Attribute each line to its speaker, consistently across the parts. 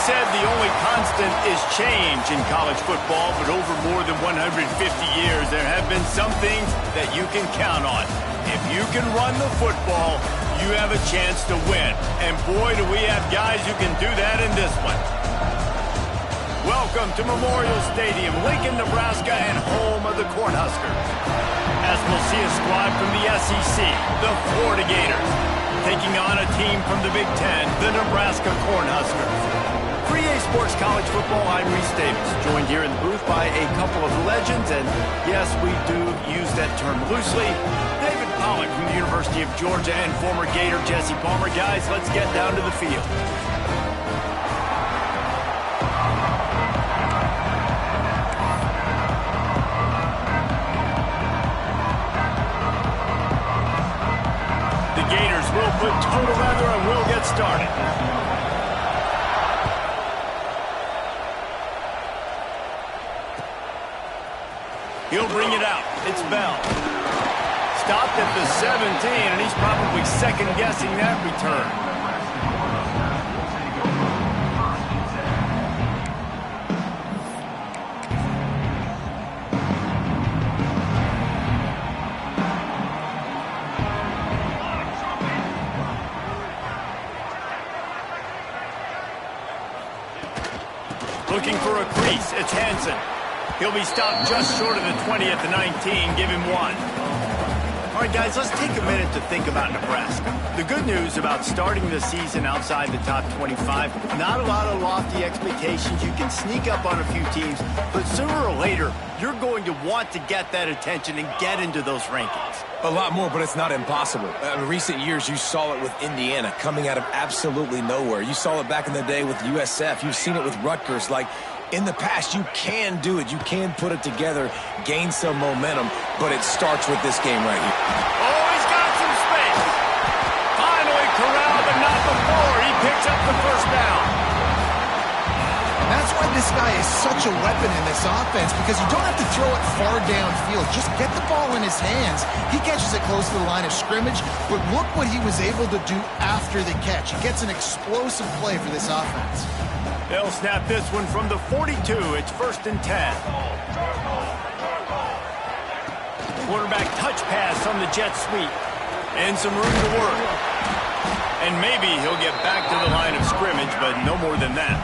Speaker 1: said the only constant is change in college football, but over more than 150 years, there have been some things that you can count on. If you can run the football, you have a chance to win. And boy, do we have guys who can do that in this one. Welcome to Memorial Stadium, Lincoln, Nebraska, and home of the Cornhuskers. As we'll see a squad from the SEC, the Florida Gators, taking on a team from the Big Ten, the Nebraska Cornhuskers. For EA Sports College Football, I'm Reese Davis, joined here in the booth by a couple of legends, and yes, we do use that term loosely. David Pollack from the University of Georgia and former Gator Jesse Palmer. Guys, let's get down to the field. We'll put total leather and we'll get started. He'll bring it out. It's Bell. Stopped at the 17, and he's probably second-guessing that return. Looking for a crease, it's Hansen. He'll be stopped just short of the 20 at the 19, give him one. All right, guys, let's take a minute to think about Nebraska. The good news about starting the season outside the top 25, not a lot of lofty expectations. You can sneak up on a few teams, but sooner or later, you're going to want to get that attention and get into those rankings.
Speaker 2: A lot more, but it's not impossible. In recent years, you saw it with Indiana coming out of absolutely nowhere. You saw it back in the day with USF. You've seen it with Rutgers. Like, in the past, you can do it. You can put it together, gain some momentum, but it starts with this game right here.
Speaker 1: Oh, he's got some space. Finally corralled, but not before. He picks up the first down.
Speaker 3: That's why this guy is such a weapon in this offense, because you don't have to throw it far downfield. Just get the ball in his hands. He catches it close to the line of scrimmage, but look what he was able to do after the catch. He gets an explosive play for this offense.
Speaker 1: They'll snap this one from the 42. It's 1st and 10. Quarterback touch pass on the jet sweep. And some room to work. And maybe he'll get back to the line of scrimmage, but no more than that.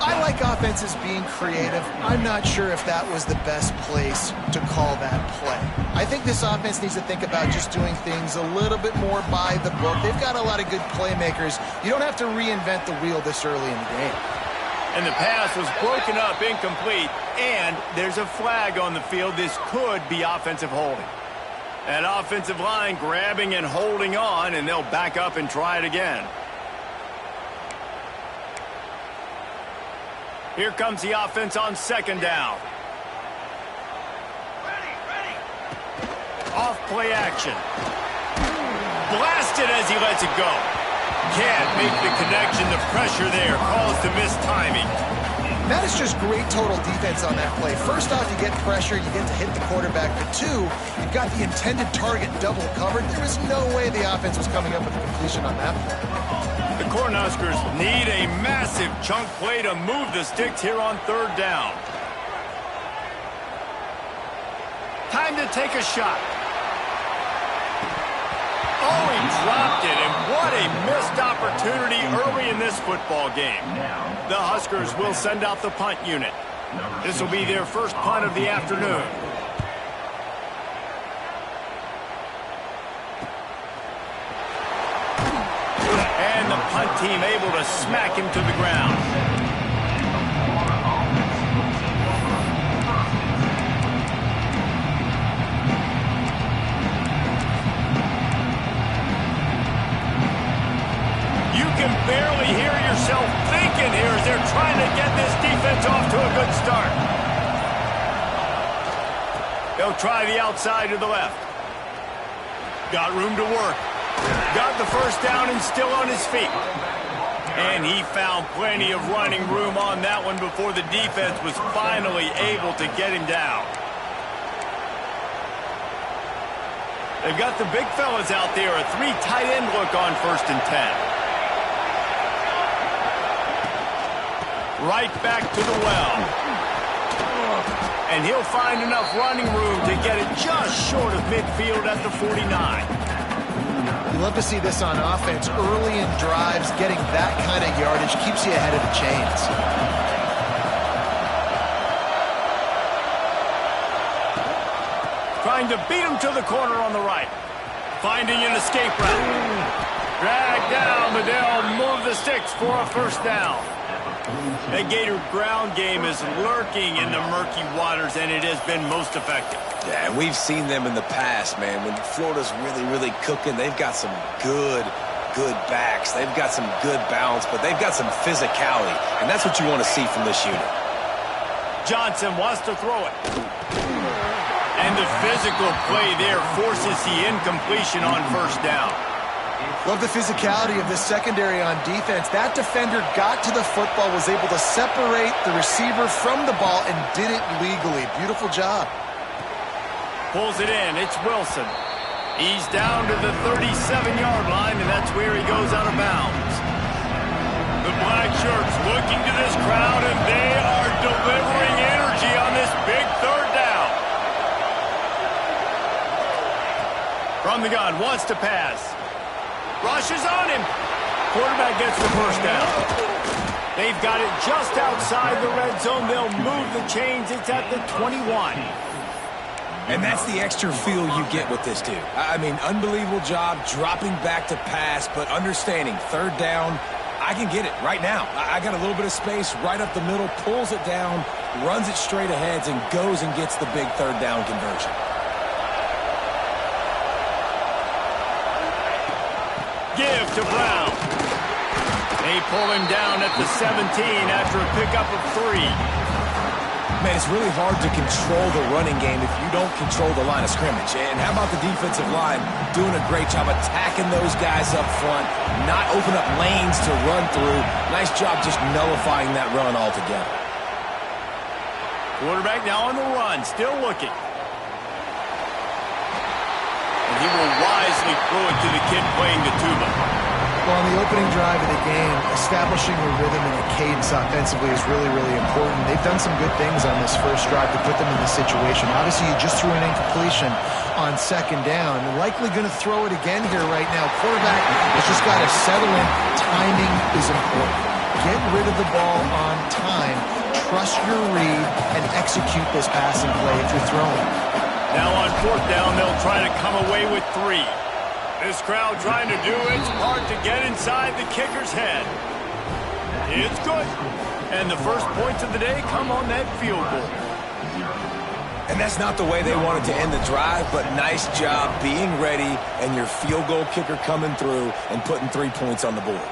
Speaker 3: I like offenses being creative. I'm not sure if that was the best place to call that play. I think this offense needs to think about just doing things a little bit more by the book. They've got a lot of good playmakers. You don't have to reinvent the wheel this early in the game.
Speaker 1: And the pass was broken up, incomplete, and there's a flag on the field. This could be offensive holding. That offensive line grabbing and holding on, and they'll back up and try it again. Here comes the offense on 2nd down. Off play action. Blasted as he lets it go. Can't make the connection. The pressure there calls to missed timing.
Speaker 3: That is just great total defense on that play. First off, you get pressure, you get to hit the quarterback. But two, you've got the intended target double covered. There was no way the offense was coming up with a completion on that play.
Speaker 1: The Cornhuskers need a massive chunk play to move the sticks here on 3rd down. Time to take a shot. Oh, he dropped it, and what a missed opportunity early in this football game. The Huskers will send out the punt unit. This will be their first punt of the afternoon. And the punt team able to smack him to the ground. You can barely hear yourself thinking here as they're trying to get this defense off to a good start. They'll try the outside to the left. Got room to work. Got the first down and still on his feet. And he found plenty of running room on that one before the defense was finally able to get him down. They've got the big fellas out there, a 3 tight end look on 1st and 10. Right back to the well. And he'll find enough running room to get it just short of midfield at the 49.
Speaker 3: You love to see this on offense. Early in drives, getting that kind of yardage keeps you ahead of the chains.
Speaker 1: Trying to beat him to the corner on the right. Finding an escape route. Drag down, but they'll move the sticks for a first down. That Gator ground game is lurking in the murky waters, and it has been most effective.
Speaker 2: Yeah, we've seen them in the past, man. When Florida's really, really cooking, they've got some good backs. They've got some good balance, but they've got some physicality, and that's what you want to see from this unit.
Speaker 1: Johnson wants to throw it. And the physical play there forces the incompletion on first down.
Speaker 3: Love the physicality of this secondary on defense. That defender got to the football, was able to separate the receiver from the ball, and did it legally. Beautiful job.
Speaker 1: Pulls it in. It's Wilson. He's down to the 37-yard line, and that's where he goes out of bounds. The black shirts looking to this crowd, and they are delivering energy on this big third down. From the gun, wants to pass. Rushes on him. Quarterback gets the first down. They've got it just outside the red zone. They'll move the chains. It's at the 21.
Speaker 2: And that's the extra feel you get with this dude. I mean, unbelievable job dropping back to pass, but understanding third down, I can get it right now. I got a little bit of space right up the middle, pulls it down, runs it straight ahead, and goes and gets the big third down conversion.
Speaker 1: Give to Brown. They pull him down at the 17 after a pickup of 3.
Speaker 2: Man, it's really hard to control the running game if you don't control the line of scrimmage. And how about the defensive line doing a great job attacking those guys up front, not open up lanes to run through. Nice job just nullifying that run altogether.
Speaker 1: Quarterback now on the run, still looking. And he will wisely throw it to the kid playing the tuba.
Speaker 3: Well, on the opening drive of the game, establishing a rhythm and a cadence offensively is really, really important. They've done some good things on this first drive to put them in this situation. Obviously, you just threw an incompletion on second down. Likely going to throw it again here right now. Quarterback has just got to settle in. Timing is important. Get rid of the ball on time. Trust your read and execute this passing play if you're throwing.
Speaker 1: Now on fourth down, they'll try to come away with 3. This crowd trying to do its part to get inside the kicker's head. It's good. And the first points of the day come on that field goal.
Speaker 2: And that's not the way they wanted to end the drive, but nice job being ready and your field goal kicker coming through and putting 3 points on the board.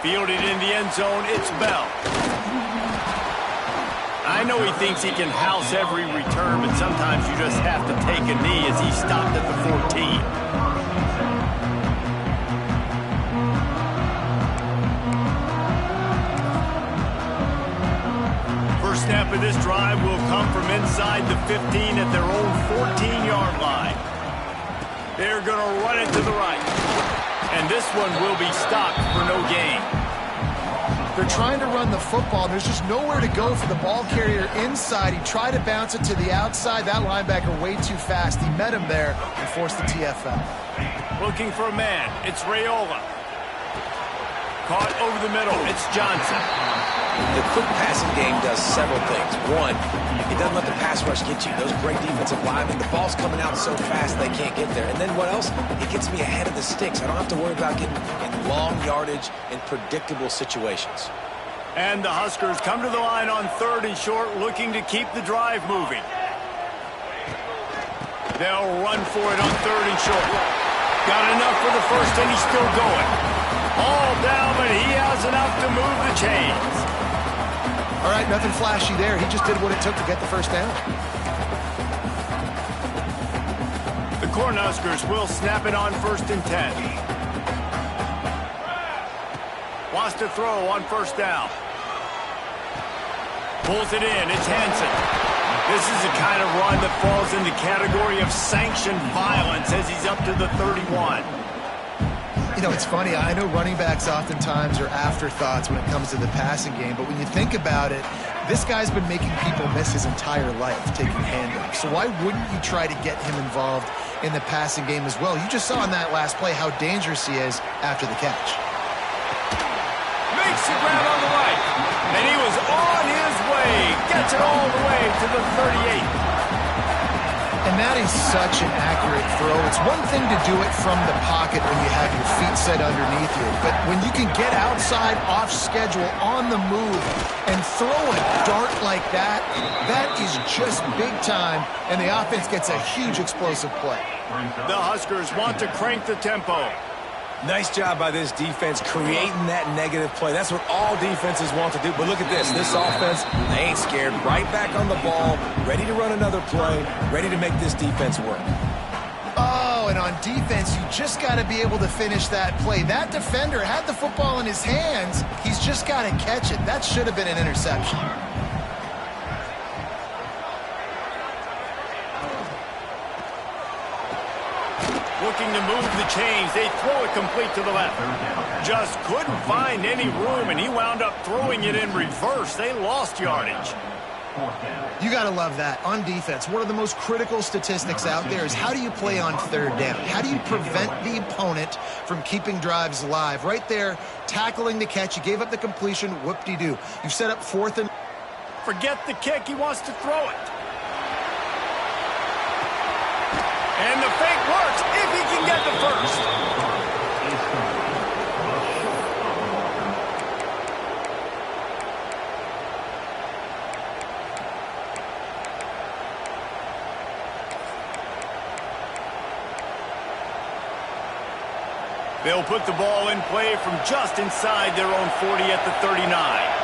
Speaker 1: Fielded in the end zone, it's Bell. I know he thinks he can house every return, but sometimes you just have to take a knee as he stopped at the 14. First snap of this drive will come from inside the 15 at their own 14-yard line. They're going to run it to the right. And this one will be stopped for no gain.
Speaker 3: They're trying to run the football. There's just nowhere to go for the ball carrier inside. He tried to bounce it to the outside. That linebacker way too fast. He met him there and forced the TFL.
Speaker 1: Looking for a man. It's Raiola. Caught over the middle. It's Johnson.
Speaker 2: The quick passing game does several things. One, it doesn't let the pass rush get you. Those great defensive linemen, the ball's coming out so fast they can't get there. And then what else? It gets me ahead of the sticks. I don't have to worry about getting in long yardage in predictable situations.
Speaker 1: And the Huskers come to the line on 3rd and short, looking to keep the drive moving. They'll run for it on 3rd and short. Got enough for the first, and he's still going. All down, but he has enough to move the chains.
Speaker 3: All right, nothing flashy there. He just did what it took to get the first down.
Speaker 1: The Cornhuskers will snap it on 1st and 10. Wants to throw on 1st down. Pulls it in. It's Hansen. This is the kind of run that falls in the category of sanctioned violence as he's up to the 31.
Speaker 3: You know, it's funny. I know running backs oftentimes are afterthoughts when it comes to the passing game, but when you think about it, this guy's been making people miss his entire life taking handoffs. So why wouldn't you try to get him involved in the passing game as well? You just saw in that last play how dangerous he is after the catch.
Speaker 1: Makes the grab on the right. And he was on his way. Gets it all the way to the 38.
Speaker 3: And that is such an accurate throw. It's one thing to do it from the pocket when you have your feet set underneath you, but when you can get outside, off schedule, on the move, and throw a dart like that, that is just big time, and the offense gets a huge explosive play.
Speaker 1: The Huskers want to crank the tempo.
Speaker 2: Nice job by this defense creating that negative play. That's what all defenses want to do. But look at this. This offense, they ain't scared. Right back on the ball, ready to run another play, ready to make this defense work.
Speaker 3: Oh, and on defense, you just got to be able to finish that play. That defender had the football in his hands. He's just got to catch it. That should have been an interception.
Speaker 1: Looking to move the chains. They throw it complete to the left. Just couldn't find any room, and he wound up throwing it in reverse. They lost yardage.
Speaker 3: You got to love that. On defense, one of the most critical statistics out there is how do you play on third down? How do you prevent the opponent from keeping drives alive? Right there, tackling the catch. You gave up the completion. Whoop-de-doo. You've set up fourth and...
Speaker 1: Forget the kick. He wants to throw it. And the fake works if he can get the first. They'll put the ball in play from just inside their own 40 at the 39.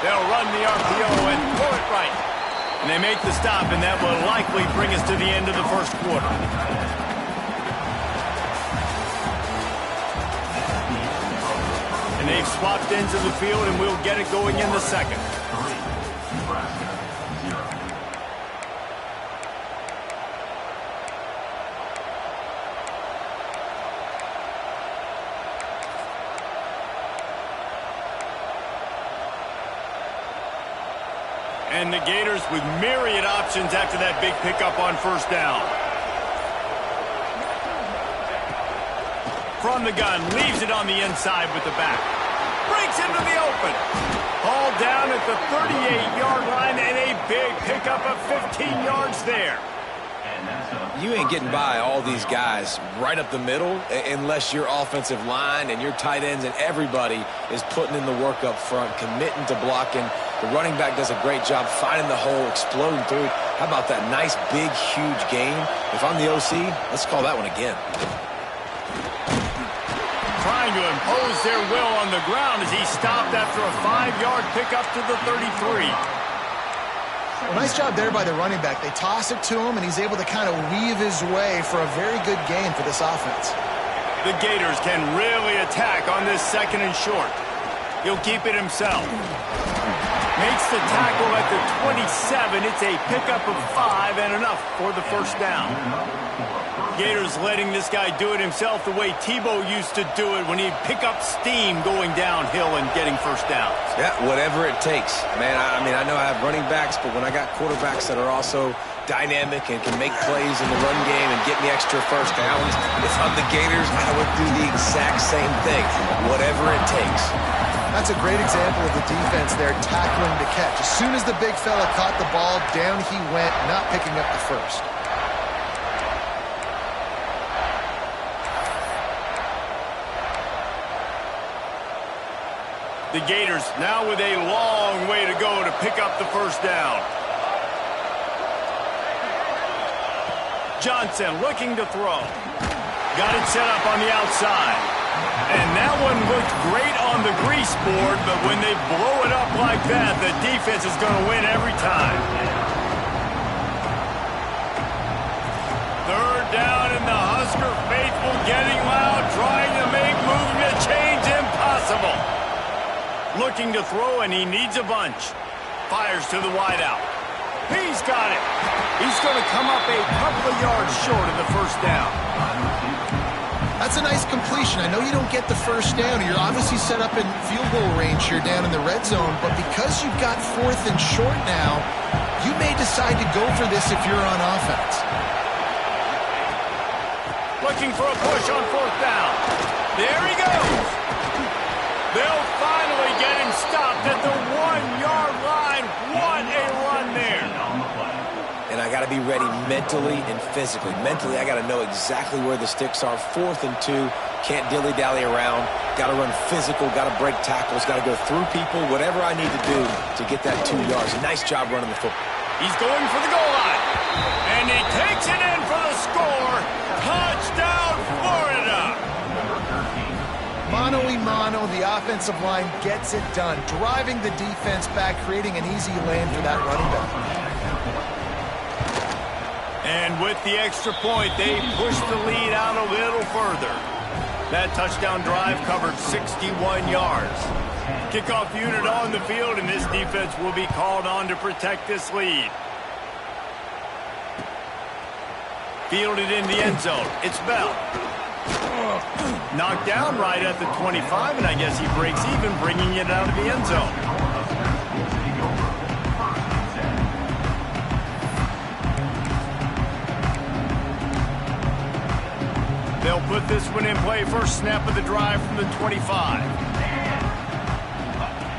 Speaker 1: They'll run the RPO and throw it right. And they make the stop, and that will likely bring us to the end of the first quarter. And they've swapped ends of the field, and we'll get it going in the second. And the Gators with myriad options after that big pickup on first down. From the gun, leaves it on the inside with the back. Breaks into the open. All down at the 38-yard line, and a big pickup of 15 yards there.
Speaker 2: You ain't getting by all these guys right up the middle unless your offensive line and your tight ends and everybody is putting in the work up front, committing to blocking. The running back does a great job finding the hole, exploding through. How about that nice, big, huge gain? If I'm the OC, let's call that one again.
Speaker 1: Trying to impose their will on the ground as he stopped after a 5-yard pickup to the 33.
Speaker 3: Well, nice job there by the running back. They toss it to him, and he's able to kind of weave his way for a very good gain for this offense.
Speaker 1: The Gators can really attack on this second and short. He'll keep it himself. Makes the tackle at the 27. It's a pickup of 5 and enough for the first down. Gators letting this guy do it himself the way Tebow used to do it when he'd pick up steam going downhill and getting first downs.
Speaker 2: Yeah, whatever it takes. Man, I mean, I know I have running backs, but when I got quarterbacks that are also dynamic and can make plays in the run game and get me extra first downs, if I'm the Gators, I would do the exact same thing. Whatever it takes.
Speaker 3: That's a great example of the defense there tackling the catch. As soon as the big fella caught the ball, down he went, not picking up the first.
Speaker 1: The Gators now with a long way to go to pick up the first down. Johnson looking to throw. Got it set up on the outside. And that one looked great on the grease board, but when they blow it up like that, the defense is going to win every time. Third down, and the Husker faithful getting loud, trying to make moving the chains impossible. Looking to throw, and he needs a bunch. Fires to the wideout. He's got it. He's going to come up a couple of yards short of the first down.
Speaker 3: That's a nice completion. I know you don't get the first down. You're obviously set up in field goal range here down in the red zone, but because you've got 4th and short now, you may decide to go for this if you're on offense.
Speaker 1: Looking for a push on 4th down. There he goes. They'll finally get him stopped at the 1-yard line. What a run there.
Speaker 2: And I got to be ready mentally and physically. Mentally, I got to know exactly where the sticks are. 4th and 2. Can't dilly-dally around. Got to run physical. Got to break tackles. Got to go through people. Whatever I need to do to get that 2 yards. Nice job running the football.
Speaker 1: He's going for the goal line. And he takes it in for the score. Touchdown, Florida.
Speaker 3: Mano-a-mano, the offensive line gets it done. Driving the defense back, creating an easy lane for that running back.
Speaker 1: And with the extra point, they push the lead out a little further. That touchdown drive covered 61 yards. Kickoff unit on the field, and this defense will be called on to protect this lead. Fielded in the end zone. It's Bell. Knocked down right at the 25, and I guess he breaks even, bringing it out of the end zone. They'll put this one in play. First snap of the drive from the 25.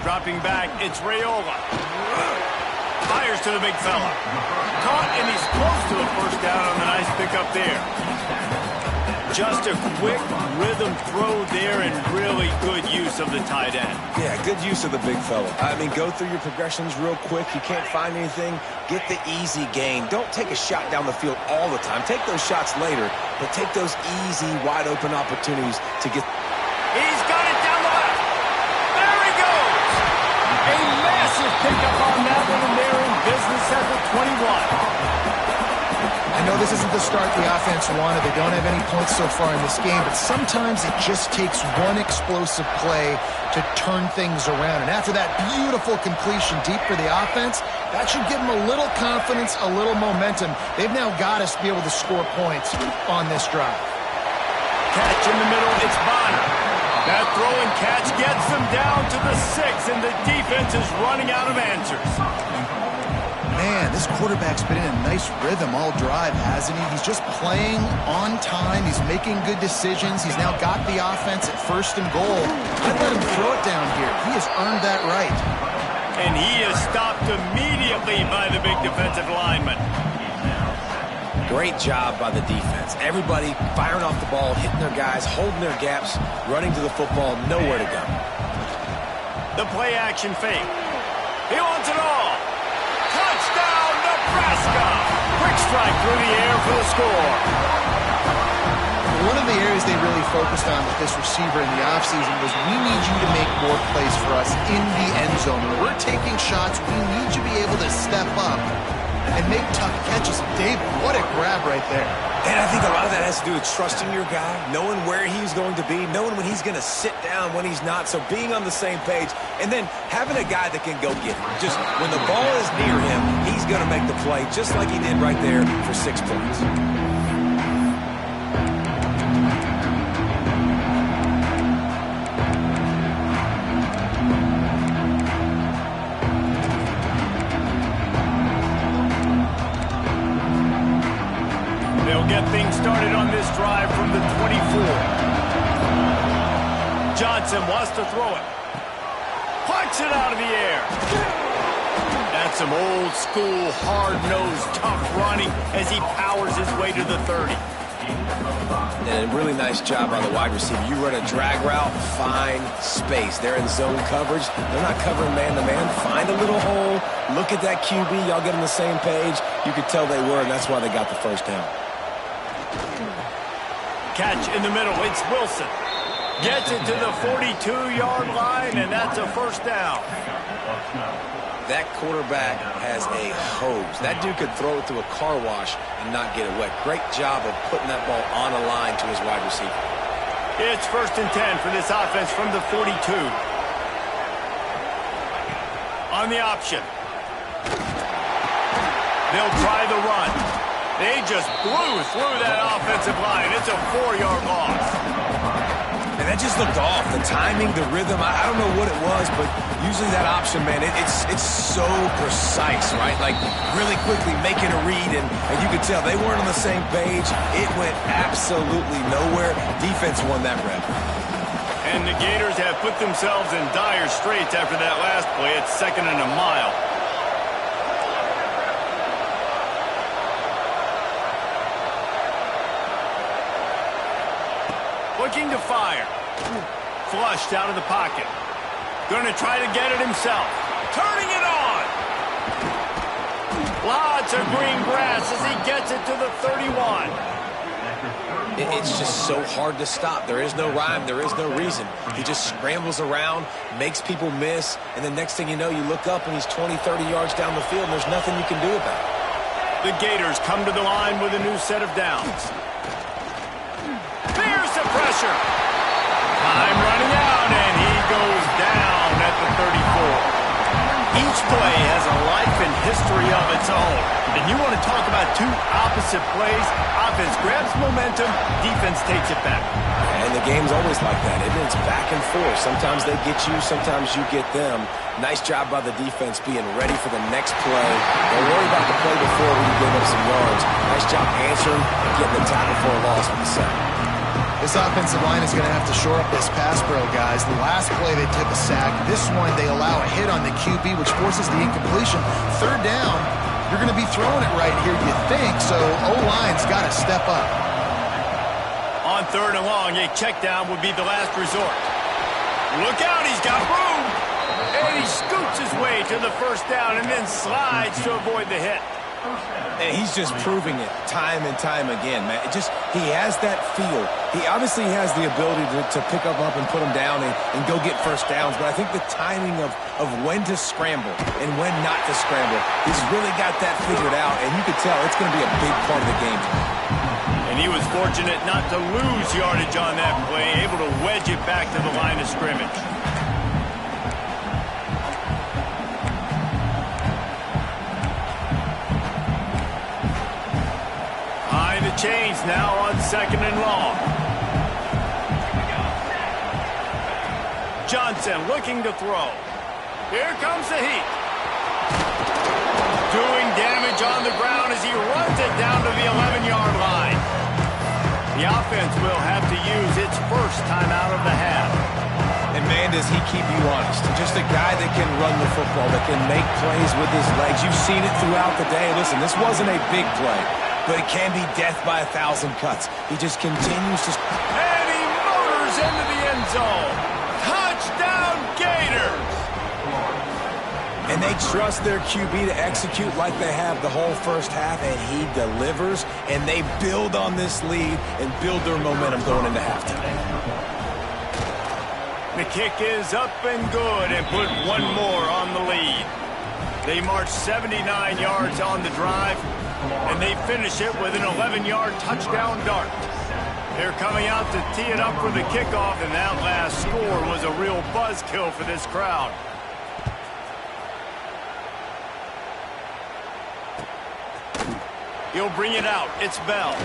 Speaker 1: Dropping back, it's Raiola. Fires to the big fella. Caught, and he's close to the first down on the nice pickup there. Just a quick rhythm throw there and really good use of the tight end.
Speaker 2: Yeah, good use of the big fella. I mean, go through your progressions real quick. You can't find anything. Get the easy gain. Don't take a shot down the field all the time. Take those shots later, but take those easy, wide-open opportunities to get...
Speaker 1: He's got it down the left. There he goes. A massive pickup on that one, and they're in business at the 21.
Speaker 3: I know this isn't the start the offense wanted. They don't have any points so far in this game, but sometimes it just takes one explosive play to turn things around. And after that beautiful completion deep for the offense, that should give them a little confidence, a little momentum. They've now got us to be able to score points on this drive.
Speaker 1: Catch in the middle, it's Bonner. That throw and catch gets them down to the 6, and the defense is running out of answers.
Speaker 3: Man, this quarterback's been in a nice rhythm all drive, hasn't he? He's just playing on time. He's making good decisions. He's now got the offense at 1st and goal. I'd let him throw it down here. He has earned that right.
Speaker 1: And he is stopped immediately by the big defensive lineman.
Speaker 2: Great job by the defense. Everybody firing off the ball, hitting their guys, holding their gaps, running to the football, nowhere to go.
Speaker 1: The play action fake. He wants it all. Touchdown, Nebraska! Quick strike through the air for the score.
Speaker 3: One of the areas they really focused on with this receiver in the offseason was we need you to make more plays for us in the end zone. When we're taking shots, we need you to be able to step up and make tough catches. Dave, what a grab right there.
Speaker 2: And I think a lot of that has to do with trusting your guy, knowing where he's going to be, knowing when he's going to sit down, when he's not. So being on the same page, and then having a guy that can go get him. Just when the ball is near him, he's going to make the play, just like he did right there for 6 points.
Speaker 1: Get things started on this drive from the 24. Johnson wants to throw it. Punch it out of the air. That's some old school, hard-nosed, tough running as he powers his way to the 30.
Speaker 2: And a really nice job by the wide receiver. You run a drag route, find space. They're in zone coverage. They're not covering man-to-man. Find a little hole. Look at that QB. Y'all get on the same page. You could tell they were, and that's why they got the first down.
Speaker 1: Catch in the middle. It's Wilson. Gets it to the 42-yard line, and that's a first down.
Speaker 2: That quarterback has a hose. That dude could throw it through a car wash and not get it wet. Great job of putting that ball on a line to his wide receiver.
Speaker 1: It's 1st and 10 for this offense from the 42. On the option. They'll try the run. They just blew through that offensive line. It's a 4-yard loss.
Speaker 2: And that just looked off. The timing, the rhythm, I don't know what it was, but usually that option, man, it's so precise, right? Like, really quickly making a read, and you could tell they weren't on the same page. It went absolutely nowhere. Defense won that rep.
Speaker 1: And the Gators have put themselves in dire straits after that last play. It's 2nd and a mile. Looking to fire. Flushed out of the pocket. Going to try to get it himself. Turning it on. Lots of green grass as he gets it to the 31.
Speaker 2: It's just so hard to stop. There is no rhyme. There is no reason. He just scrambles around, makes people miss, and the next thing you know, you look up and he's 20, 30 yards down the field, and there's nothing you can do about it.
Speaker 1: The Gators come to the line with a new set of downs. There's the pressure. Time running out, and he goes down at the 34. Each play has a life and history of its own. And you want to talk about two opposite plays. Offense grabs momentum, defense takes it back.
Speaker 2: And the game's always like that, isn't it? It's back and forth. Sometimes they get you, sometimes you get them. Nice job by the defense being ready for the next play. Don't worry about the play before when you give up some yards. Nice job answering and getting the tackle for a loss with the sack.
Speaker 3: This offensive line is going to have to shore up this pass pro, guys. The last play they took a sack. This one they allow a hit on the QB, which forces the incompletion. 3rd down, you're going to be throwing it right here, you think, so O-line's got to step up.
Speaker 1: On 3rd and long, a check down would be the last resort. Look out, he's got room. And he scoots his way to the 1st down and then slides to avoid the hit.
Speaker 2: And he's just proving it time and time again, man. He has that feel. He obviously has the ability to pick up and put him down and go get 1st downs, but I think the timing of when to scramble and when not to scramble, he's really got that figured out, and you could tell it's going to be a big part of the game.
Speaker 1: And he was fortunate not to lose yardage on that play, able to wedge it back to the line of scrimmage. Chains now on 2nd and long. Johnson looking to throw. Here comes the heat. Doing damage on the ground as he runs it down to the 11-yard line. The offense will have to use its first timeout of the half.
Speaker 2: And man, does he keep you honest. Just a guy that can run the football, that can make plays with his legs. You've seen it throughout the day. Listen, this wasn't a big play, but it can be death by 1,000 cuts. He just continues to...
Speaker 1: And he motors into the end zone. Touchdown, Gators!
Speaker 2: And they trust their QB to execute like they have the whole first half, and he delivers, and they build on this lead and build their momentum going into halftime.
Speaker 1: The kick is up and good and put one more on the lead. They march 79 yards on the drive, and they finish it with an 11-yard touchdown dart. They're coming out to tee it up for the kickoff, and that last score was a real buzzkill for this crowd. He'll bring it out. It's Bell.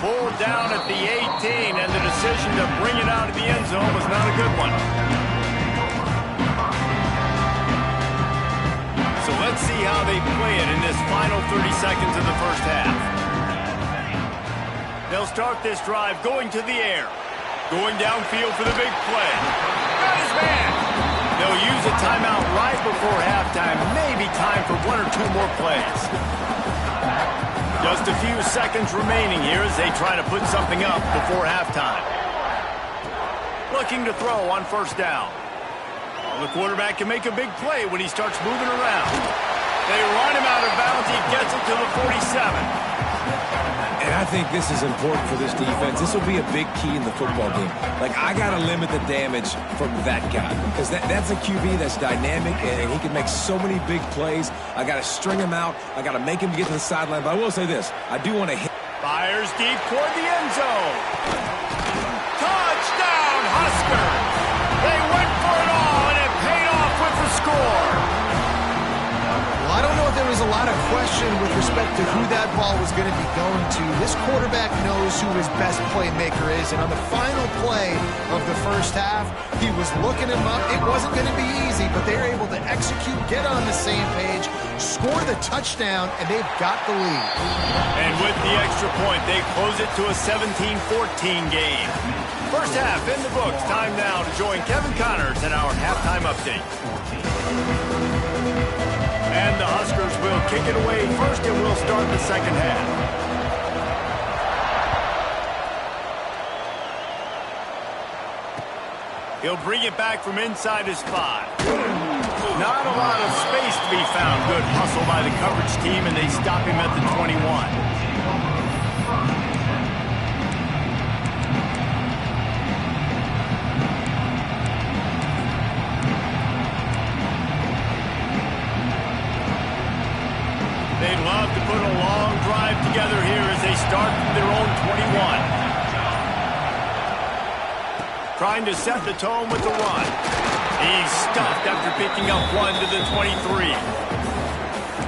Speaker 1: Pulled down at the 18, and the decision to bring it out of the end zone was not a good one. So let's see how they play it in this final 30 seconds of the first half. They'll start this drive going to the air. Going downfield for the big play. Got his man. They'll use a timeout right before halftime. Maybe time for one or two more plays. Just a few seconds remaining here as they try to put something up before halftime. Looking to throw on first down. The quarterback can make a big play when he starts moving around. They run him out of bounds. He gets it to the 47.
Speaker 2: And I think this is important for this defense. This will be a big key in the football game. Like, I got to limit the damage from that guy because that's a QB that's dynamic and he can make so many big plays. I got to string him out. I got to make him get to the sideline. But I will say this. I do want to hit.
Speaker 1: Fires deep toward the end zone. Touchdown, Huskers. They went for it all, and it paid off with the score.
Speaker 3: Well, I don't know if there was a lot of question with respect to who that ball was going to be going to. This quarterback knows who his best playmaker is, and on the final play of the first half, he was looking him up. It wasn't going to be easy, but they were able to execute, get on the same page, score the touchdown, and they've got the lead.
Speaker 1: And with the extra point, they close it to a 17-14 game. First half in the books. Time now to join Kevin Connors in our halftime update. And the Huskers will kick it away first, and we'll start the second half. He'll bring it back from inside his 5. Not a lot of space to be found. Good hustle by the coverage team, and they stop him at the 21. They'd love to put a long drive together here as they start from their own 21. Trying to set the tone with the run. He's stuffed after picking up 1 to the 23.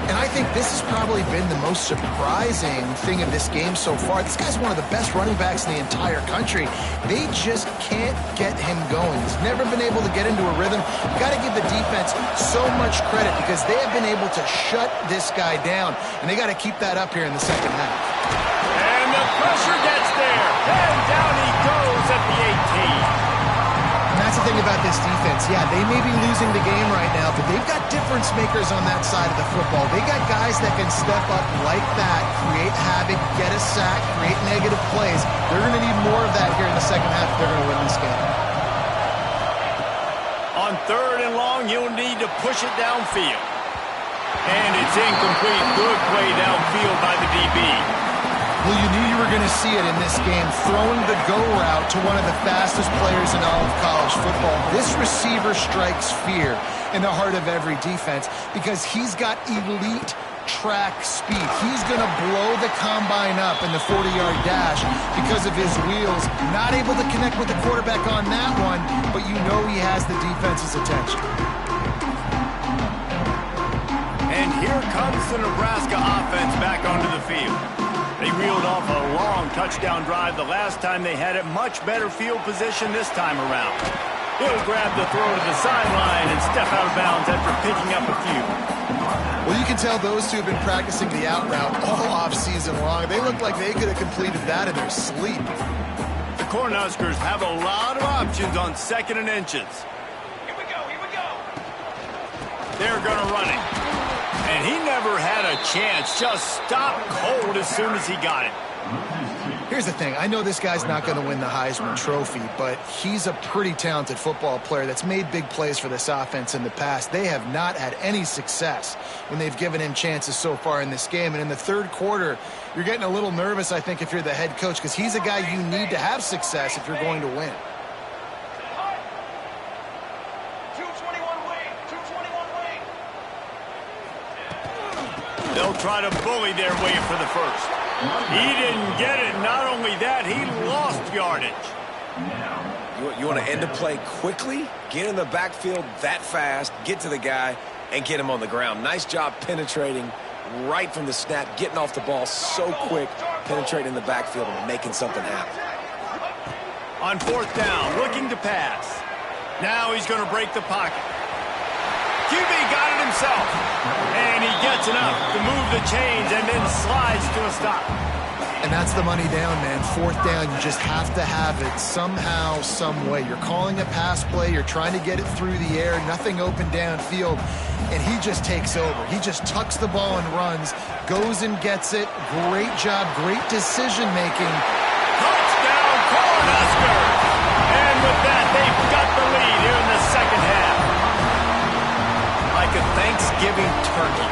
Speaker 3: And I think this has probably been the most surprising thing of this game so far. This guy's one of the best running backs in the entire country. They just can't get him going. He's never been able to get into a rhythm. You got to give the defense so much credit because they have been able to shut this guy down, and they got to keep that up here in the second half.
Speaker 1: And the pressure gets there. And down he goes at the 18.
Speaker 3: And that's the thing about this defense. Yeah, they may be losing the game right now, but they've got difference makers on that side of the football. They got guys that can step up like that, create havoc, get a sack, create negative plays. They're going to need more of that here in the second half if they're going to win this game.
Speaker 1: On 3rd and long, you'll need to push it downfield. And it's incomplete. Good play downfield by the DB.
Speaker 3: Well, you knew you were going to see it in this game, throwing the go route to one of the fastest players in all of college football. This receiver strikes fear in the heart of every defense because he's got elite track speed. He's going to blow the combine up in the 40-yard dash because of his wheels. Not able to connect with the quarterback on that one, but you know he has the defense's attention.
Speaker 1: And here comes the Nebraska offense back onto the field. They reeled off a long touchdown drive the last time they had it. Much better field position this time around. He'll grab the throw to the sideline and step out of bounds after picking up a few.
Speaker 3: Well, you can tell those two have been practicing the out route all off-season long. They look like they could have completed that in their sleep.
Speaker 1: The Cornhuskers have a lot of options on 2nd and inches.
Speaker 4: Here we go, here we go.
Speaker 1: They're going to run it. And he never had a chance. Just stopped cold as soon as he got it.
Speaker 3: Here's the thing. I know this guy's not going to win the Heisman Trophy, but he's a pretty talented football player that's made big plays for this offense in the past. They have not had any success when they've given him chances so far in this game. And in the 3rd quarter, you're getting a little nervous, I think, if you're the head coach, because he's a guy you need to have success if you're going to win.
Speaker 4: 221 wing, 221 wing.
Speaker 1: They'll try to bully their way for the first. He didn't get it. Not only that, he lost yardage.
Speaker 2: You want to end a play quickly, get in the backfield that fast, get to the guy, and get him on the ground. Nice job penetrating right from the snap, getting off the ball so quick, penetrating the backfield and making something happen.
Speaker 1: On 4th down, looking to pass. Now he's going to break the pocket. QB got it himself. And he gets enough to move the chains and then slides to a stop.
Speaker 3: And that's the money down, man. 4th down, you just have to have it somehow, some way. You're calling a pass play. You're trying to get it through the air. Nothing open downfield. And he just takes over. He just tucks the ball and runs, goes and gets it. Great job, great decision-making.
Speaker 1: Touchdown, Cornhuskers! And with that, they've got the lead here in the second half. Like a Thanksgiving turkey.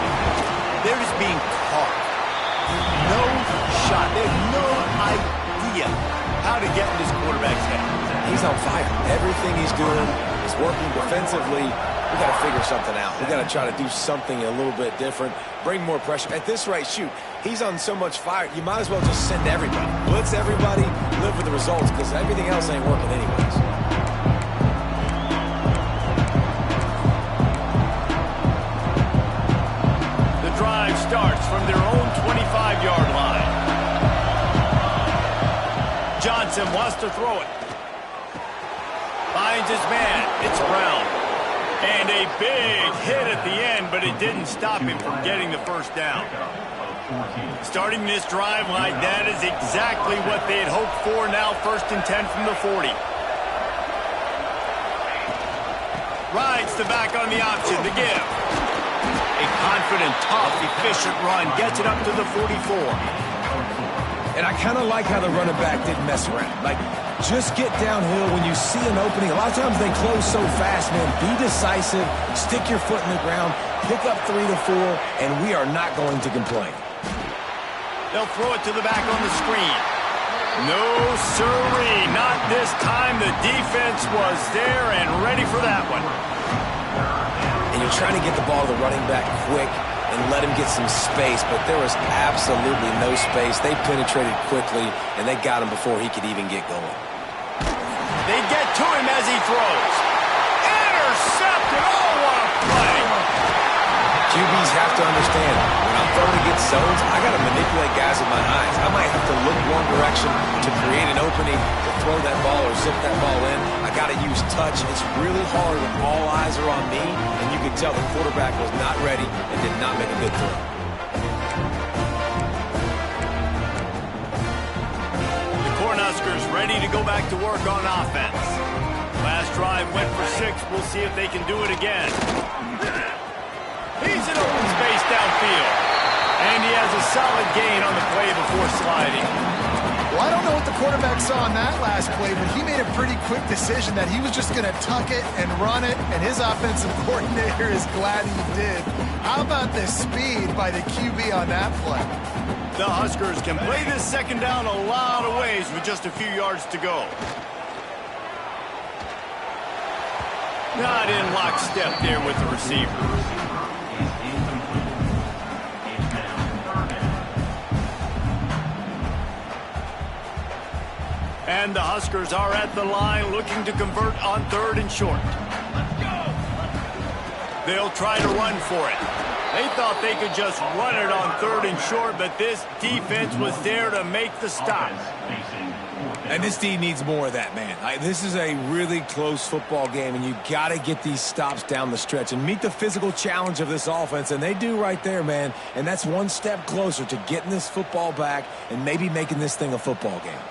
Speaker 1: They're just being caught. No shot. They have no idea how to get in this quarterback's head.
Speaker 2: He's on fire. Everything he's doing is working defensively. We got to figure something out. We got to try to do something a little bit different. Bring more pressure. At this rate, shoot, he's on so much fire. You might as well just send everybody. Blitz everybody. Live with the results because everything else ain't working anyways.
Speaker 1: Drive starts fakes and wants to throw it. Finds his man. It's Brown. And a big hit at the end, but it didn't stop him from getting the first down. Starting this drive like that is exactly what they had hoped for. Now 1st and 10 from the 40. Rides the back on the option to give. A confident, tough, efficient run gets it up to the 44.
Speaker 2: And I kind of like how the running back didn't mess around. Like, just get downhill when you see an opening. A lot of times they close so fast, man. Be decisive, stick your foot in the ground, pick up 3 to 4, and we are not going to complain.
Speaker 1: They'll throw it to the back on the screen. No, sirree. Not this time. The defense was there and ready for that one.
Speaker 2: And you're trying to get the ball to the running back quick and let him get some space, but there was absolutely no space. They penetrated quickly, and they got him before he could even get going.
Speaker 1: They get to him as he throws. Intercepted. Oh, what a play.
Speaker 2: QBs have to understand, when I'm throwing against zones, I got to manipulate guys with my eyes. I might have to look one direction to create an opening to throw that ball or zip that ball in. I got to use touch. It's really hard when all eyes are on me, and you can tell the quarterback was not ready and did not make a good throw.
Speaker 1: The Cornhuskers ready to go back to work on offense. Last drive went for 6. We'll see if they can do it again. He's in open space downfield. And he has a solid gain on the play before sliding.
Speaker 3: Well, I don't know what the quarterback saw on that last play, but he made a pretty quick decision that he was just going to tuck it and run it, and his offensive coordinator is glad he did. How about the speed by the QB on that play?
Speaker 1: The Huskers can play this 2nd down a lot of ways with just a few yards to go. Not in lockstep there with the receiver. And the Huskers are at the line looking to convert on 3rd and short. They'll try to run for it. They thought they could just run it on 3rd and short, but this defense was there to make the stop.
Speaker 2: And this team needs more of that, man. This is a really close football game, and you got to get these stops down the stretch and meet the physical challenge of this offense, and they do right there, man. And that's one step closer to getting this football back and maybe making this thing a football game.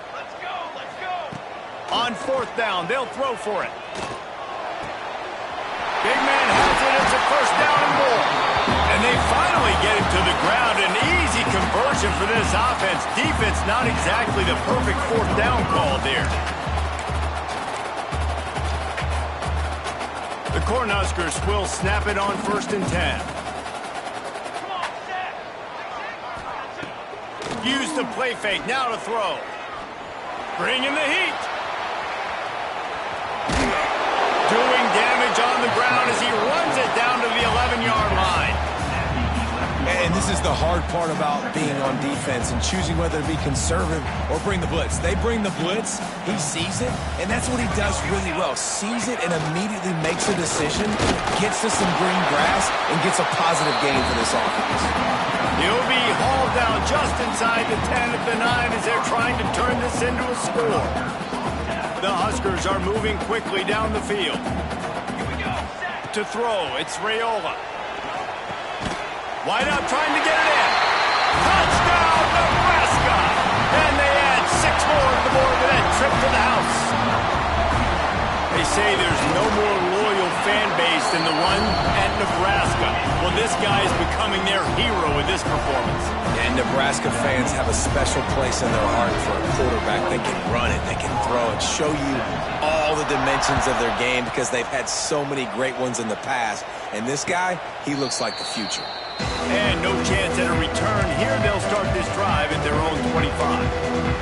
Speaker 1: On 4th down, they'll throw for it. Big man has it. It's a 1st down and more. And they finally get him to the ground. An easy conversion for this offense. Defense not exactly the perfect 4th down call there. The Cornhuskers will snap it on 1st and 10. Use the play fake. Now to throw. Bring in the heat. Doing damage on the ground as he runs it down to the 11-yard line.
Speaker 2: And this is the hard part about being on defense and choosing whether to be conservative or bring the blitz. They bring the blitz, he sees it, and that's what he does really well. Sees it and immediately makes a decision, gets to some green grass, and gets a positive gain for this offense.
Speaker 1: He'll be hauled down just inside the 10 at the 9 as they're trying to turn this into a score. The Huskers are moving quickly down the field. Here we go. To throw, it's Raiola. Wide out trying to get it in. Touchdown, Nebraska! And they add 6 more to the board with that trip to the house. They say there's no more loyal fan base than the one at Nebraska. Well, this guy is becoming their hero with this performance.
Speaker 2: And Nebraska fans have a special place in their heart for a quarterback. They can run it, they can throw it, show you all the dimensions of their game because they've had so many great ones in the past. And this guy, he looks like the future.
Speaker 1: And no chance at a return. Here they'll start this drive at their own 25.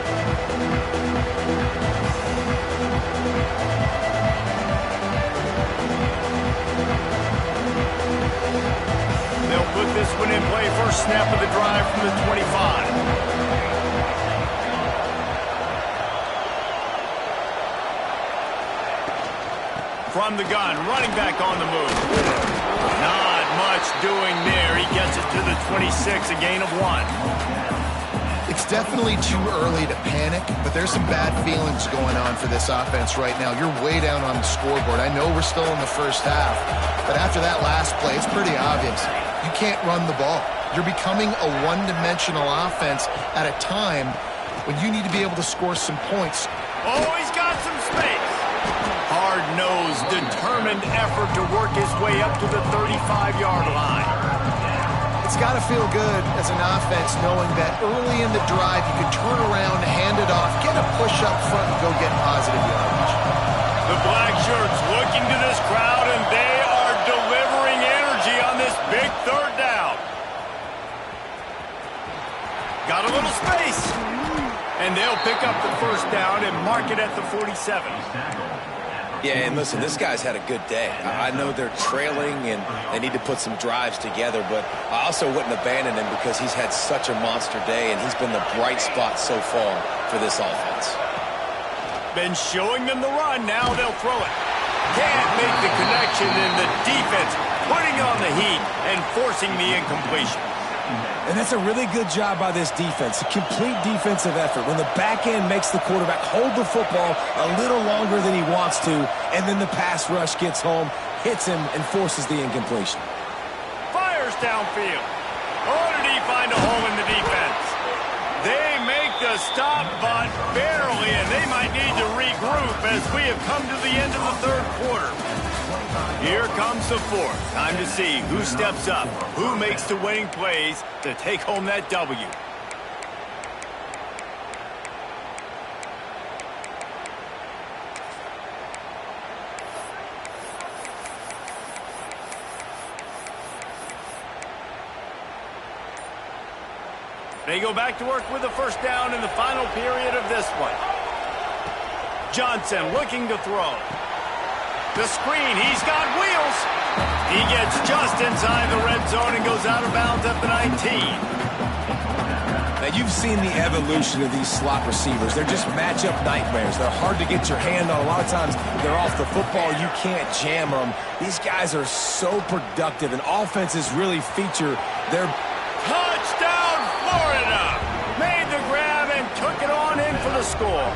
Speaker 1: They'll put this one in play. First snap of the drive from the 25. From the gun, running back on the move. Not much doing there. He gets it to the 26, a gain of 1.
Speaker 3: It's definitely too early to panic, but there's some bad feelings going on for this offense right now. You're way down on the scoreboard. I know we're still in the first half, but after that last play, it's pretty obvious. You can't run the ball. You're becoming a one-dimensional offense at a time when you need to be able to score some points.
Speaker 1: Oh, he's got some space. Hard-nosed, determined effort to work his way up to the 35-yard line.
Speaker 3: It's got to feel good as an offense knowing that early in the drive you can turn around, hand it off, get a push up front, and go get positive yardage.
Speaker 1: The black shirts looking to this crowd, and they are delivering energy on this big third down. Got a little space. And they'll pick up the first down and mark it at the 47.
Speaker 2: Yeah, and listen, this guy's had a good day. I know they're trailing and they need to put some drives together, but I also wouldn't abandon him because he's had such a monster day and he's been the bright spot so far for this offense.
Speaker 1: Been showing them the run, now they'll throw it. Can't make the connection, and the defense putting on the heat and forcing the incompletion.
Speaker 2: And that's a really good job by this defense, a complete defensive effort. When the back end makes the quarterback hold the football a little longer than he wants to, and then the pass rush gets home, hits him, and forces the incompletion.
Speaker 1: Fires downfield. Oh, did he find a hole in the defense? They make the stop, but barely, and they might need to regroup as we have come to the end of the third quarter. Here comes the fourth. Time to see who steps up, who makes the winning plays to take home that W. They go back to work with the first down in the final period of this one. Johnson looking to throw. The screen, he's got wheels. He gets just inside the red zone and goes out of bounds at the 19.
Speaker 2: Now, you've seen the evolution of these slot receivers. They're just matchup nightmares. They're hard to get your hand on. A lot of times, they're off the football. You can't jam them. These guys are so productive, and offenses really feature their...
Speaker 1: Touchdown, Florida! Made the grab and took it on in for the score.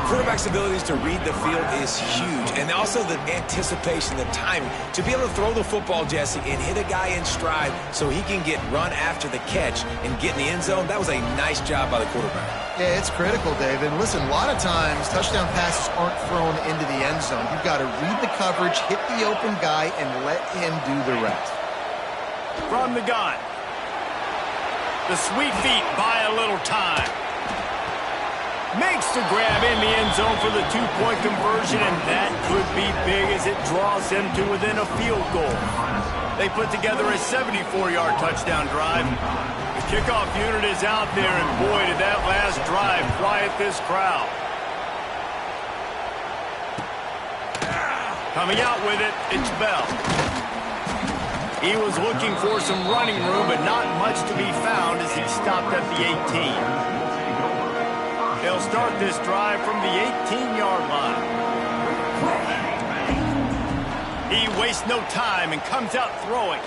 Speaker 2: Quarterback's abilities to read the field is huge, and also the anticipation, the timing. To be able to throw the football, Jesse, and hit a guy in stride so he can get run after the catch and get in the end zone, that was a nice job by the quarterback.
Speaker 3: Yeah, it's critical, David. Listen, a lot of times touchdown passes aren't thrown into the end zone. You've got to read the coverage, hit the open guy, and let him do the rest.
Speaker 1: From the gun. The sweet feet buy a little time. Makes the grab in the end zone for the two-point conversion, and that could be big as it draws him to within a field goal. They put together a 74-yard touchdown drive. The kickoff unit is out there, and boy, did that last drive quiet this crowd. Coming out with it, it's Bell. He was looking for some running room, but not much to be found as he stopped at the 18. They'll start this drive from the 18-yard line. He wastes no time and comes out throwing.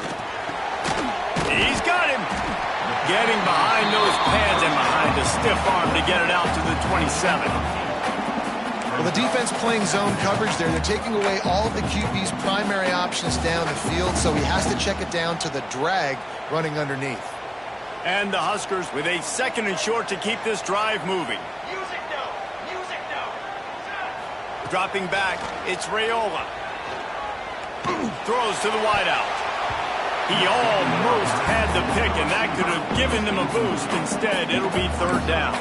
Speaker 1: He's got him. Getting behind those pads and behind a stiff arm to get it out to the 27.
Speaker 3: Well, the defense playing zone coverage there. They're taking away all of the QB's primary options down the field, so he has to check it down to the drag running underneath.
Speaker 1: And the Huskers with a second and short to keep this drive moving.
Speaker 4: Music no. Music no.
Speaker 1: Dropping back, it's Raiola. Throws to the wideout. He almost had the pick, and that could have given them a boost. Instead, it'll be third down.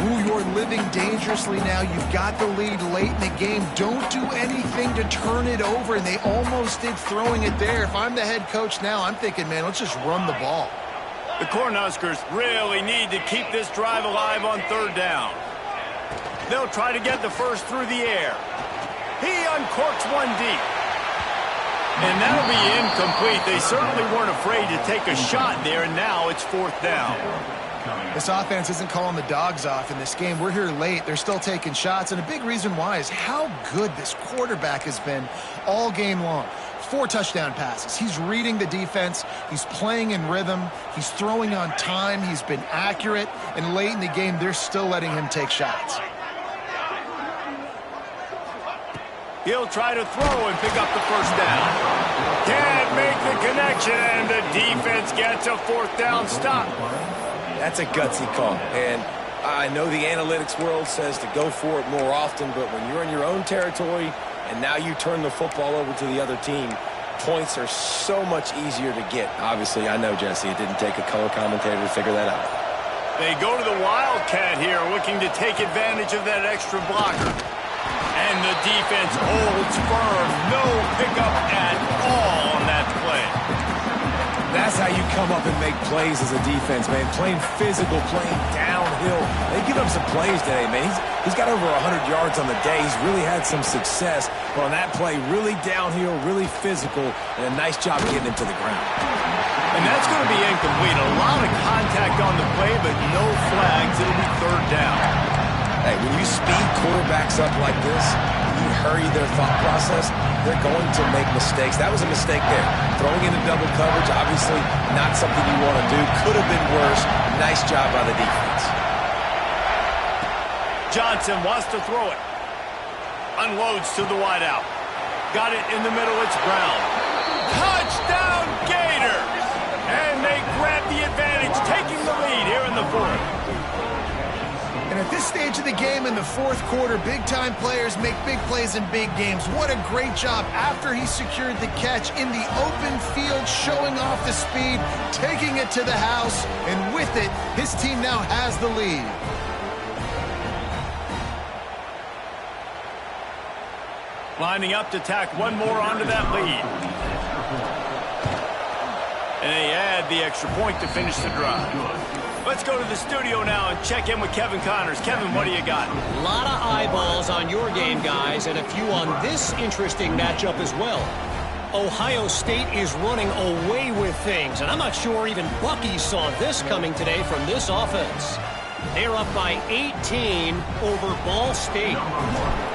Speaker 3: Ooh, you're living dangerously now. You've got the lead late in the game. Don't do anything to turn it over, and they almost did throwing it there. If I'm the head coach now, I'm thinking, man, let's just run the ball.
Speaker 1: The Cornhuskers really need to keep this drive alive on third down. They'll try to get the first through the air. He uncorks one deep. And that'll be incomplete. They certainly weren't afraid to take a shot there, and now it's fourth down.
Speaker 3: This offense isn't calling the dogs off in this game. We're here late. They're still taking shots, and a big reason why is how good this quarterback has been all game long. 4 touchdown passes. He's reading the defense. He's playing in rhythm. He's throwing on time. He's been accurate. And late in the game, they're still letting him take shots.
Speaker 1: He'll try to throw and pick up the first down. Can't make the connection, and the defense gets a 4th down stop.
Speaker 2: That's a gutsy call. And I know the analytics world says to go for it more often, but when you're in your own territory and now you turn the football over to the other team, points are so much easier to get. Obviously, I know, Jesse, it didn't take a color commentator to figure that out.
Speaker 1: They go to the Wildcat here, looking to take advantage of that extra blocker. And the defense holds firm. No pickup at all on that play.
Speaker 2: That's how you come up and make plays as a defense, man. Playing physical, playing downhill. They give him some plays today, man. He's got over 100 yards on the day. He's really had some success. But on that play, really downhill, really physical, and a nice job getting him to the ground.
Speaker 1: And that's going to be incomplete. A lot of contact on the play, but no flags. It'll be 3rd down.
Speaker 2: Hey, when you speed quarterbacks up like this, you hurry their thought process, they're going to make mistakes. That was a mistake there. Throwing into double coverage, obviously not something you want to do. Could have been worse. Nice job by the defense.
Speaker 1: Johnson wants to throw it. Unloads to the wideout. Got it in the middle. It's Brown. Touchdown, Gators! And they grab the advantage, taking the lead here in the 4th.
Speaker 3: And at this stage of the game in the 4th quarter, big-time players make big plays in big games. What a great job after he secured the catch in the open field, showing off the speed, taking it to the house, and with it, his team now has the lead.
Speaker 1: Lining up to tack one more onto that lead. And they add the extra point to finish the drive. Let's go to the studio now and check in with Kevin Connors. Kevin, what do you got?
Speaker 5: A lot of eyeballs on your game, guys, and a few on this interesting matchup as well. Ohio State is running away with things, and I'm not sure even Bucky saw this coming today from this offense. They're up by 18 over Ball State.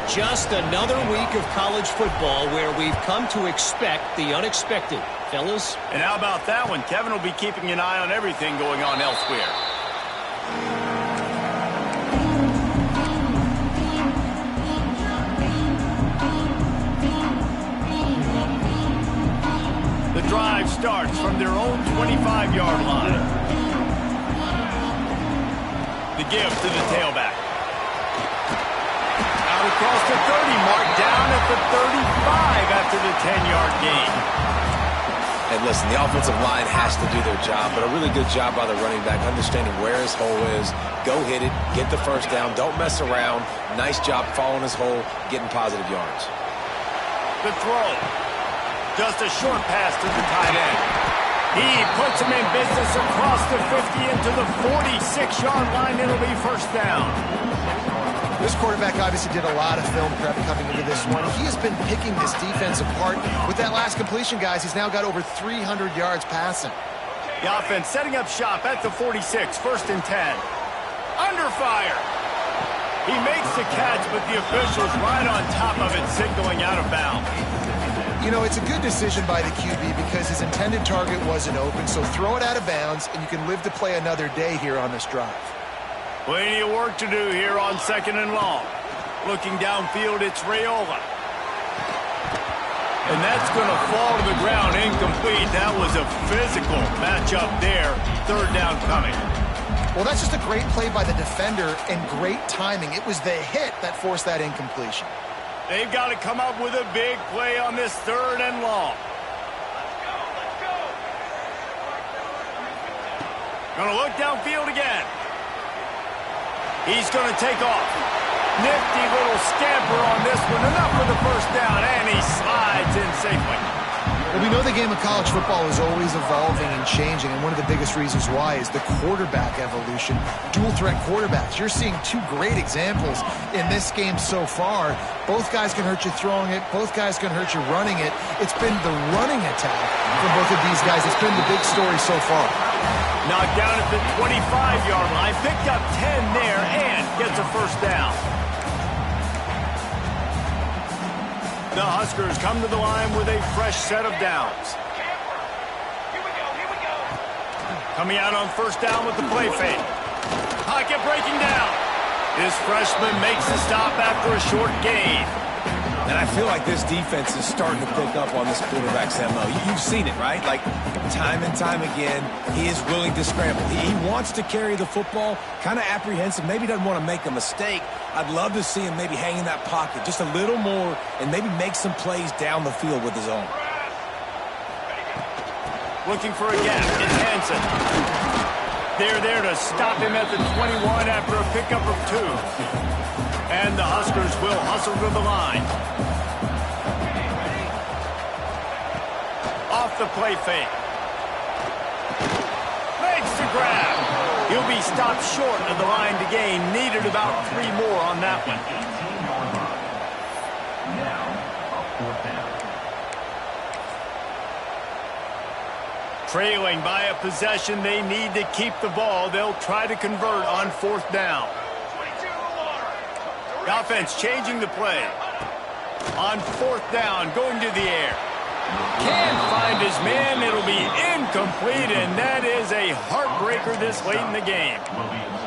Speaker 5: Just another week of college football where we've come to expect the unexpected. Fellas?
Speaker 1: And how about that one? Kevin will be keeping an eye on everything going on elsewhere. The drive starts from their own 25-yard line. The give to the tailback. Out across the 30, marked down at the 35 after the 10-yard gain.
Speaker 2: And listen, the offensive line has to do their job, but a really good job by the running back, understanding where his hole is. Go hit it, get the first down, don't mess around. Nice job following his hole, getting positive yards.
Speaker 1: The throw. Just a short pass to the tight end. He puts him in business across the 50 into the 46-yard line. It'll be 1st down.
Speaker 3: This quarterback obviously did a lot of film prep coming into this one. He has been picking this defense apart. With that last completion, guys, he's now got over 300 yards passing.
Speaker 1: The offense setting up shop at the 46, 1st and 10. Under fire. He makes the catch, but the official's right on top of it, signaling out of bounds.
Speaker 3: You know, it's a good decision by the QB because his intended target wasn't open, so throw it out of bounds, and you can live to play another day here on this drive.
Speaker 1: Plenty of work to do here on 2nd and long. Looking downfield, it's Raiola. And that's going to fall to the ground incomplete. That was a physical matchup there. 3rd down coming.
Speaker 3: Well, that's just a great play by the defender and great timing. It was the hit that forced that incompletion.
Speaker 1: They've got to come up with a big play on this 3rd and long.
Speaker 4: Let's go.
Speaker 1: Going to look downfield again. He's going to take off. Nifty little scamper on this one. Enough for the 1st down, and he slides in safely.
Speaker 3: Well, we know the game of college football is always evolving and changing, and one of the biggest reasons why is the quarterback evolution. Dual-threat quarterbacks. You're seeing 2 great examples in this game so far. Both guys can hurt you throwing it. Both guys can hurt you running it. It's been the running attack from both of these guys. It's been the big story so far.
Speaker 1: Knocked down at the 25-yard line. Picked up 10 there and gets a 1st down. The Huskers come to the line with a fresh set of downs.
Speaker 4: Here we go.
Speaker 1: Coming out on first down with the play fake. Pocket breaking down. This freshman makes the stop after a short gain.
Speaker 2: And I feel like this defense is starting to pick up on this quarterback's MO. You've seen it, right? Like, time and time again, he is willing to scramble. He wants to carry the football, kind of apprehensive, maybe doesn't want to make a mistake. I'd love to see him maybe hang in that pocket just a little more and maybe make some plays down the field with his own.
Speaker 1: Looking for a gap. It's Hansen. They're there to stop him at the 21 after a pickup of 2. And the Huskers will hustle to the line. Off the play fake. Makes the grab. He'll be stopped short of the line to gain. Needed about 3 more on that one. Trailing by a possession, they need to keep the ball. They'll try to convert on 4th down. The offense changing the play. On 4th down, going to the air. Can't find his man. It'll be incomplete, and that is a heartbreaker this late in the game.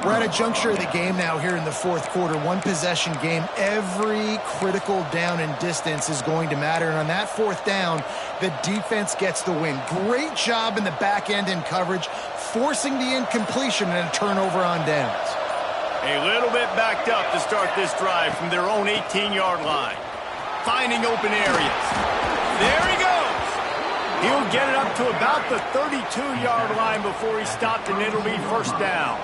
Speaker 3: We're at a juncture of the game now here in the 4th quarter. 1-possession game. Every critical down and distance is going to matter. And on that 4th down, the defense gets the win. Great job in the back end in coverage, forcing the incompletion and a turnover on downs.
Speaker 1: A little bit backed up to start this drive from their own 18-yard line. Finding open areas. There he goes. He'll get it up to about the 32-yard line before he stopped, and it'll be 1st down.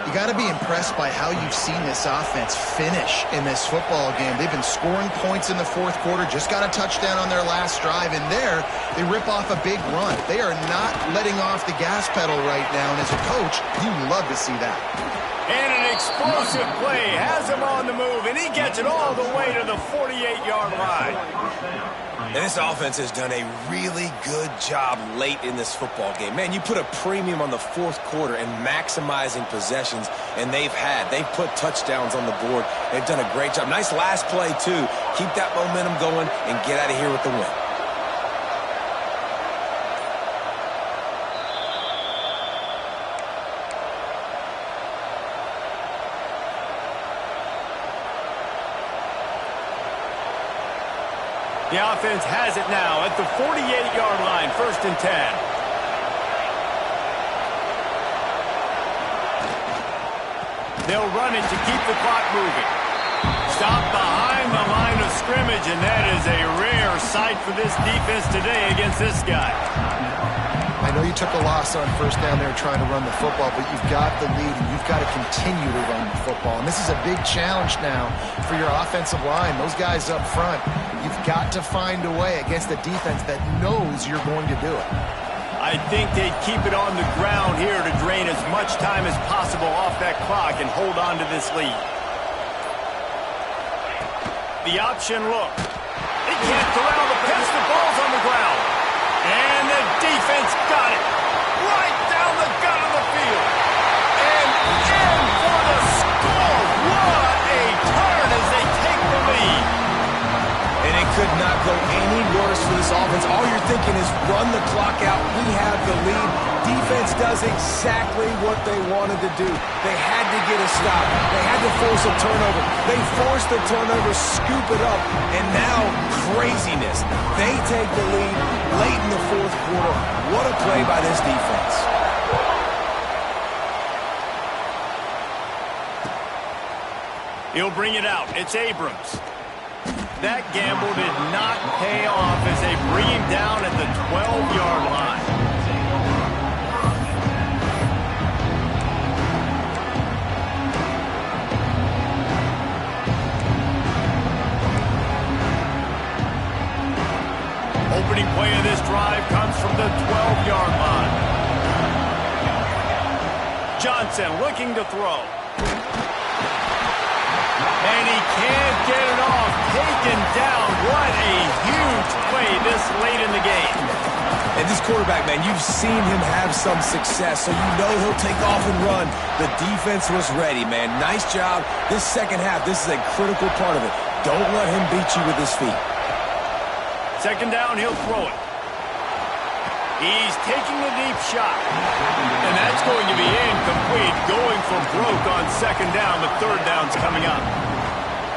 Speaker 3: You got to be impressed by how you've seen this offense finish in this football game. They've been scoring points in the 4th quarter, just got a touchdown on their last drive, and there they rip off a big run. They are not letting off the gas pedal right now, and as a coach, you love to see that.
Speaker 1: And an explosive play has him on the move, and he gets it all the way to the 48-yard line.
Speaker 2: And this offense has done a really good job late in this football game. Man, you put a premium on the 4th quarter and maximizing possessions, and they've put touchdowns on the board. They've done a great job. Nice last play, too. Keep that momentum going and get out of here with the win.
Speaker 1: The offense has it now at the 48-yard line, 1st and 10. They'll run it to keep the clock moving. Stop behind the line of scrimmage, and that is a rare sight for this defense today against this guy.
Speaker 3: I know you took a loss on 1st down there trying to run the football, but you've got the lead, and you've got to continue to run the football. And this is a big challenge now for your offensive line. Those guys up front, you've got to find a way against a defense that knows you're going to do it.
Speaker 1: I think they'd keep it on the ground here to drain as much time as possible off that clock and hold on to this lead. The option look. They can't corral the pass. The ball's on the ground. And the defense got it right down the gut of the field. And in for the score. What a turn as they take the lead.
Speaker 2: And it could not go any worse for this offense. All you're thinking is run the clock out. We have the lead. Defense does exactly what they wanted to do. They had to get a stop. They had to force a turnover. They forced the turnover, scoop it up, and now craziness. They take the lead late in the 4th quarter. What a play by this defense.
Speaker 1: He'll bring it out. It's Abrams. That gamble did not pay off as they bring him down at the 12-yard line. Opening play of this drive comes from the 12-yard line. Johnson looking to throw. And he can't get it off. Taken down. What a huge play this late in the game.
Speaker 2: And this quarterback, man, you've seen him have some success, so you know he'll take off and run. The defense was ready, man. Nice job. This second half, this is a critical part of it. Don't let him beat you with his feet.
Speaker 1: second down, he'll throw it. He's taking a deep shot. And that's going to be incomplete, going for broke on second down. The third down's coming up.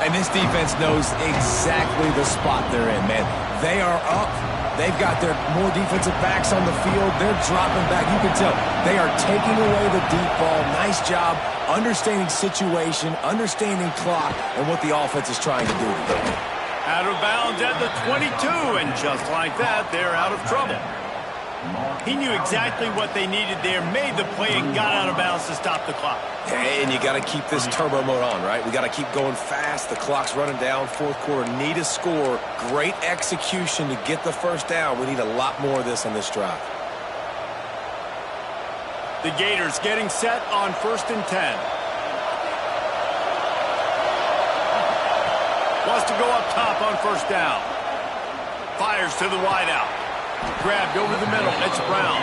Speaker 2: And this defense knows exactly the spot they're in, man. They are up. They've got their more defensive backs on the field. They're dropping back. You can tell they are taking away the deep ball. Nice job understanding situation, understanding clock, and what the offense is trying to do.
Speaker 1: Out of bounds at the 22, and just like that, they're out of trouble. He knew exactly what they needed there, made the play, and got out of bounds to stop the clock.
Speaker 2: And you got to keep this turbo mode on, right? We got to keep going fast. The clock's running down. Fourth quarter, need a score. Great execution to get the first down. We need a lot more of this on this drive.
Speaker 1: The Gators getting set on 1st and 10. Wants to go up top on first down. Fires to the wideout. Grabbed over the middle. It's Brown.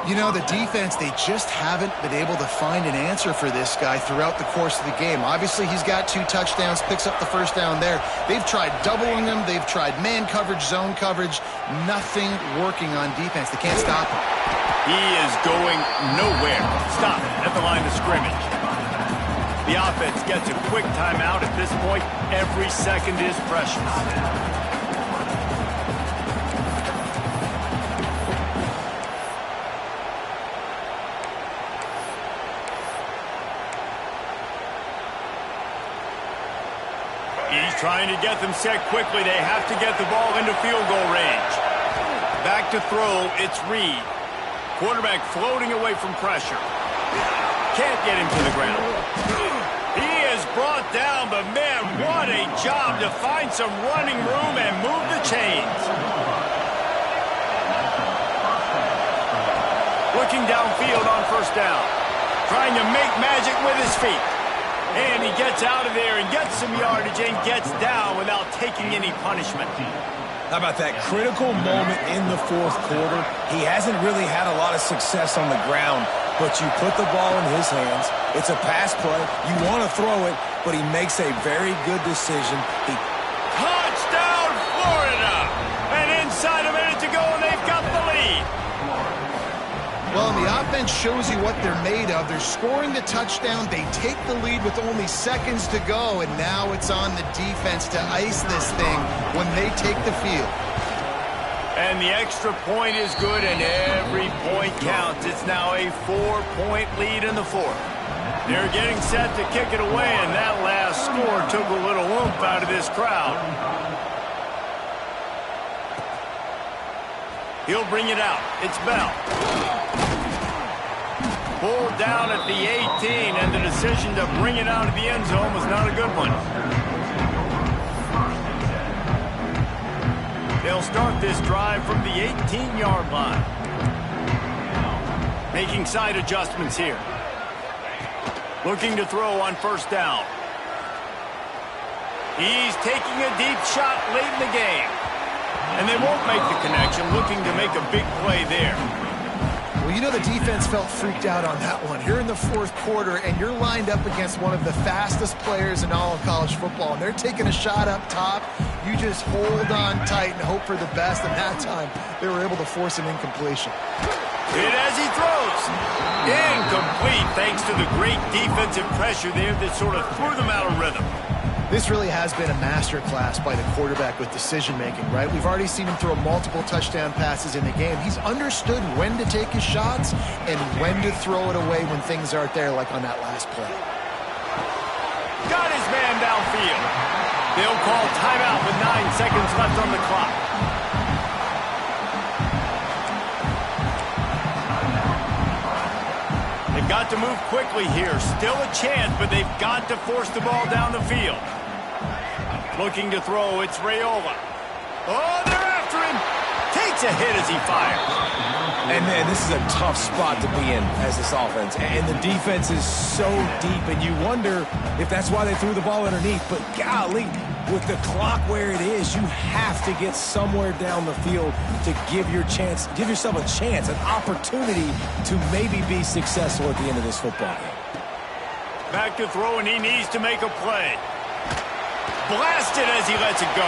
Speaker 3: You know, the defense, they just haven't been able to find an answer for this guy throughout the course of the game. Obviously, he's got 2 touchdowns, picks up the first down there. They've tried doubling him. They've tried man coverage, zone coverage. Nothing working on defense. They can't stop him.
Speaker 1: He is going nowhere. Stop at the line of scrimmage. The offense gets a quick timeout. At this point, every second is precious. He's trying to get them set quickly. They have to get the ball into field goal range. Back to throw, it's Reed. Quarterback floating away from pressure. Can't get him to the ground. He is brought down, but man, what a job to find some running room and move the chains. Looking downfield on first down. Trying to make magic with his feet. And he gets out of there and gets some yardage and gets down without taking any punishment.
Speaker 2: How about that critical moment in the fourth quarter? He hasn't really had a lot of success on the ground, but you put the ball in his hands. It's a pass play. You want to throw it, but he makes a very good decision.
Speaker 1: Touchdown, Florida! And inside a minute to go, and they've got the lead.
Speaker 3: Well, and the offense shows you what they're made of. They're scoring the touchdown. They take the lead with only seconds to go, and now it's on the defense to ice this thing when they take the field.
Speaker 1: And the extra point is good, and every point counts. It's now a 4-point lead in the fourth. They're getting set to kick it away, and that last score took a little oomph out of this crowd. He'll bring it out. It's Bell. Pulled down at the 18, and the decision to bring it out of the end zone was not a good one. They'll start this drive from the 18-yard line. Making side adjustments here. Looking to throw on first down. He's taking a deep shot late in the game. And they won't make the connection, looking to make a big play there.
Speaker 3: Well, you know the defense felt freaked out on that one. You're in the fourth quarter, and you're lined up against one of the fastest players in all of college football, and they're taking a shot up top. You just hold on tight and hope for the best, and that time they were able to force an incompletion.
Speaker 1: Hit as he throws. Incomplete, thanks to the great defensive pressure there that sort of threw them out of rhythm.
Speaker 3: This really has been a masterclass by the quarterback with decision-making, right? We've already seen him throw multiple touchdown passes in the game. He's understood when to take his shots and when to throw it away when things aren't there, like on that last play.
Speaker 1: Got his man downfield. They'll call timeout with 9 seconds left on the clock. They've got to move quickly here. Still a chance, but they've got to force the ball down the field. Looking to throw, it's Raiola. Oh, they're after him. Takes a hit as he fires.
Speaker 2: And, man, this is a tough spot to be in as this offense. And the defense is so deep, and you wonder if that's why they threw the ball underneath. But, golly, with the clock where it is, you have to get somewhere down the field to give yourself a chance, an opportunity to maybe be successful at the end of this football game.
Speaker 1: Back to throw, and he needs to make a play. Blasted as he lets it go.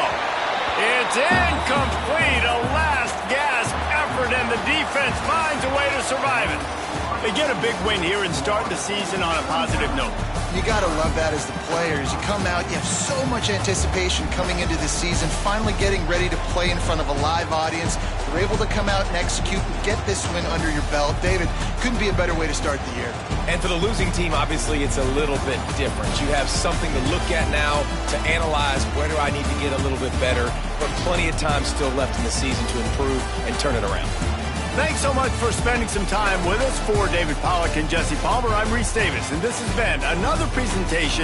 Speaker 1: It's incomplete. A last gasp effort, and the defense finds a way to survive it. They get a big win here and start the season on a positive note.
Speaker 3: You got to love that as the players. You come out, you have so much anticipation coming into the season, finally getting ready to play in front of a live audience. You're able to come out and execute and get this win under your belt. David, couldn't be a better way to start the year.
Speaker 2: And for the losing team, obviously, it's a little bit different. You have something to look at now to analyze where do I need to get a little bit better, but plenty of time still left in the season to improve and turn it around.
Speaker 1: Thanks so much for spending some time with us. For David Pollack and Jesse Palmer, I'm Reese Davis, and this has been another presentation